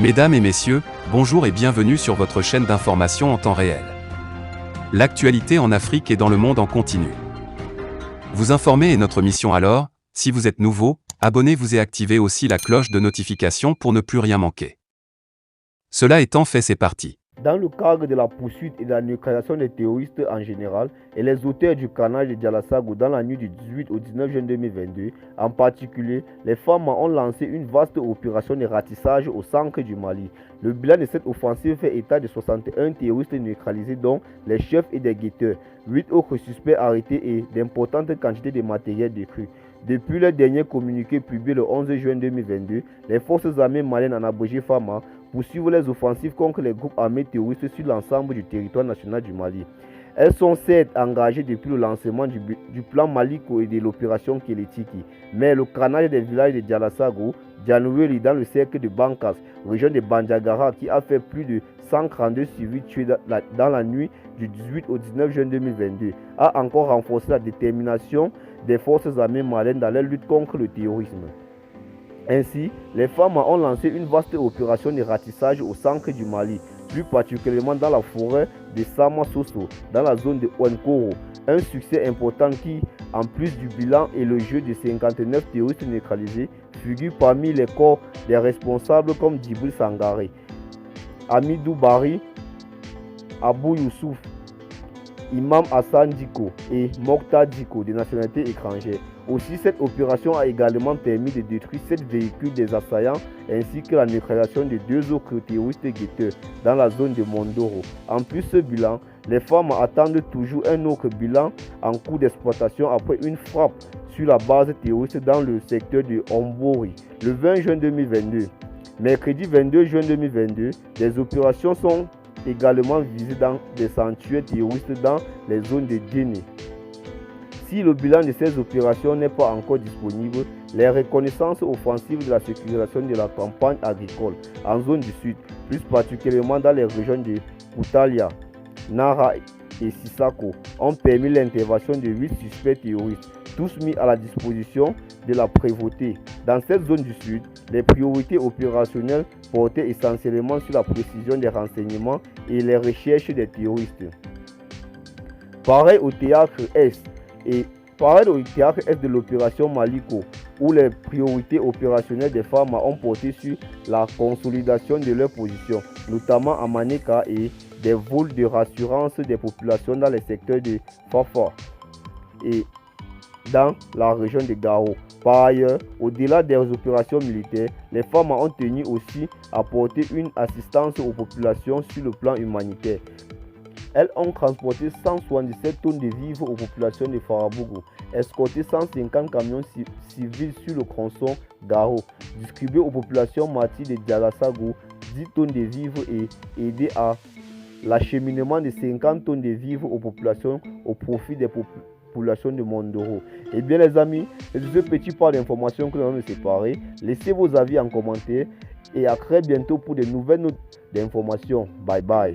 Mesdames et messieurs, bonjour et bienvenue sur votre chaîne d'information en temps réel. L'actualité en Afrique et dans le monde en continu. Vous informer est notre mission alors, si vous êtes nouveau, abonnez-vous et activez aussi la cloche de notification pour ne plus rien manquer. Cela étant fait, c'est parti. Dans le cadre de la poursuite et de la neutralisation des terroristes en général et les auteurs du carnage de Dialasago dans la nuit du 18 au 19 juin 2022, en particulier, les femmes ont lancé une vaste opération de ratissage au centre du Mali. Le bilan de cette offensive fait état de 61 terroristes neutralisés, dont les chefs et des guetteurs, 8 autres suspects arrêtés et d'importantes quantités de matériel détruit. Depuis le dernier communiqué publié le 11 juin 2022, les forces armées maliennes en abrégé FAMA poursuivent les offensives contre les groupes armés terroristes sur l'ensemble du territoire national du Mali. Elles sont certes engagées depuis le lancement du plan Maliko et de l'opération Kélétiki, mais le carnage des villages de Dialasago, Dianoueli dans le cercle de Bankas, région de Bandiagara, qui a fait plus de 132 civils tués dans la nuit du 18 au 19 juin 2022, a encore renforcé la détermination des forces armées maliennes dans leur lutte contre le terrorisme. Ainsi, les femmes ont lancé une vaste opération de ratissage au centre du Mali, plus particulièrement dans la forêt de Samasoso, dans la zone de Ouankoro. Un succès important qui, en plus du bilan et le jeu de 59 terroristes neutralisés, figure parmi les corps des responsables comme Djibril Sangaré, Amidou Bari, Abou Youssouf, Imam Hassan Diko et Mokhtar Diko de nationalité étrangère. Aussi, cette opération a également permis de détruire 7 véhicules des assaillants ainsi que la neutralisation de 2 autres terroristes guetteurs dans la zone de Mondoro. En plus, ce bilan, les femmes attendent toujours un autre bilan en cours d'exploitation après une frappe sur la base terroriste dans le secteur de Ombori le 20 juin 2022. Mercredi 22 juin 2022, des opérations sont également visées dans des sanctuaires terroristes dans les zones de Djéné. Si le bilan de ces opérations n'est pas encore disponible, les reconnaissances offensives de la sécurisation de la campagne agricole en zone du sud, plus particulièrement dans les régions de Koutalia, Nara et Sissako, ont permis l'intervention de 8 suspects terroristes, tous mis à la disposition de la prévôté. Dans cette zone du sud, les priorités opérationnelles portaient essentiellement sur la précision des renseignements et les recherches des terroristes. Pareil au théâtre Est de l'opération Maliko, où les priorités opérationnelles des femmes ont porté sur la consolidation de leur position, notamment à Maneka, et des vols de rassurance des populations dans les secteurs de Fafa et dans la région de Gao. Par ailleurs, au-delà des opérations militaires, les femmes ont tenu aussi à apporter une assistance aux populations sur le plan humanitaire. Elles ont transporté 177 tonnes de vivres aux populations de Farabougou, escorté 150 camions civils sur le tronçon Garo, distribué aux populations martyres de Dialasago 10 tonnes de vivres et aidé à l'acheminement de 50 tonnes de vivres aux populations au profit des populations de Mondoro. Et bien les amis, c'est ce petit part d'informations que nous allons séparer. Laissez vos avis en commentaire et à très bientôt pour de nouvelles notes d'informations. Bye bye.